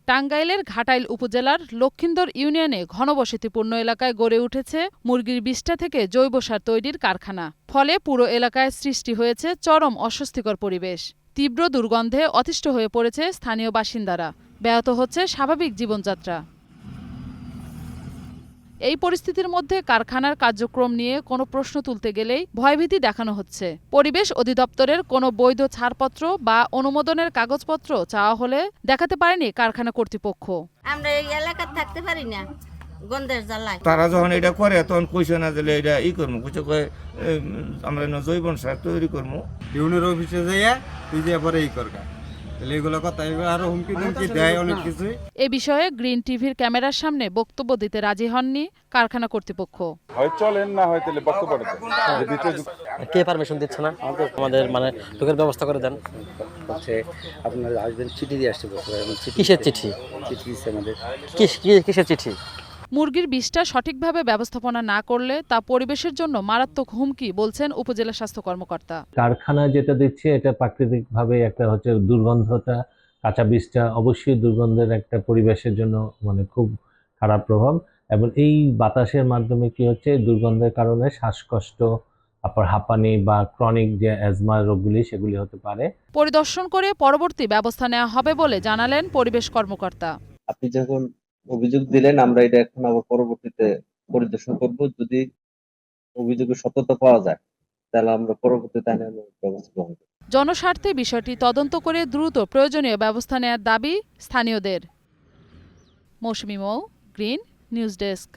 টাঙ্গাইলের ঘাটাইল উপজেলার লক্ষিন্দর ইউনিয়নে ঘনবসতিপূর্ণ এলাকায় গড়ে উঠেছে মুরগির বিষ্ঠা থেকে জৈব সার তৈরির কারখানা। ফলে পুরো এলাকায় সৃষ্টি হয়েছে চরম অস্বস্তিকর পরিবেশ। তীব্র দুর্গন্ধে অতিষ্ঠ হয়ে পড়েছে স্থানীয় বাসিন্দারা। ব্যাহত হচ্ছে স্বাভাবিক জীবনযাত্রা। এই পরিস্থিতির মধ্যে কারখানার কার্যক্রম নিয়ে কোনো প্রশ্ন তুলতে গেলেই ভয়ভীতি দেখানো হচ্ছে। পরিবেশ অধিদপ্তরের কোনো বৈধ ছাড়পত্র বা অনুমোদনের কাগজপত্র চাওয়া হলে দেখাতে পারেনি কারখানা কর্তৃপক্ষ। আমরা এই এলাকায় থাকতে পারি না, গন্ধের জ্বালায়। তারা যখন এটা করে তখন কইছে না যে এটা করবো, কিছু কয়ে আমরা জৈব সার তৈরি করবো। ইউনিয়ন অফিসে যাইয়া তুই যে পরে করকা এগুলো কথা আরো হুমকি ধুমকি দেয় অনেক কিছুই। এ বিষয়ে গ্রিন টিভির ক্যামেরার সামনে বক্তব্য দিতে রাজি হননি কারখানা কর্তৃপক্ষ। হয় চলেন না হয় তাহলে বক্তব্য কে পারমিশন দিচ্ছে না, আমাদের মানে ঢোকার ব্যবস্থা করে দেন। হচ্ছে আপনার আসবেন চিঠি দিয়ে আসতে বলতে পারেন। কিসের চিঠি? চিঠি দিচ্ছে আমাদের। কিসের চিঠি? মুরগির বিষটা সঠিকভাবে ব্যবস্থাপনা না করলে তা পরিবেশের জন্য মারাত্মক হুমকি বলছেন উপজেলা স্বাস্থ্য কর্মকর্তা। কারখানা যেটা দিচ্ছে এটা প্রাকৃতিকভাবে একটা হচ্ছে দুর্গন্ধটা, কাঁচা বীজটা অবশ্যই দুর্গন্ধের একটা পরিবেশের জন্য মানে খুব খারাপ প্রভাব, এবং এই বাতাসের মাধ্যমে কি হচ্ছে দুর্গন্ধের কারণে শ্বাসকষ্ট, তারপর হাঁপানি বা ক্রনিক যে অ্যাজমা রোগগুলি সেগুলি হতে পারে। পরিদর্শন করে পরবর্তী ব্যবস্থা নেওয়া হবে বলে জানালেন পরিবেশ কর্মকর্তা। আপনি যখন অভিযোগ দিলেন আমরা এটা এখন আবার পরবর্তীতে পরিদর্শন করব, যদি অভিযোগের সত্যতা পাওয়া যায় তাহলে আমরা পরবর্তীতে আইনানুগ ব্যবস্থা গ্রহণ করব। জনস্বার্থে বিষয়টি তদন্ত করে দ্রুত প্রয়োজনীয় ব্যবস্থা নেওয়ার দাবি স্থানীয়দের। মৌসুমী মৌ, গ্রিন নিউজ ডেস্ক।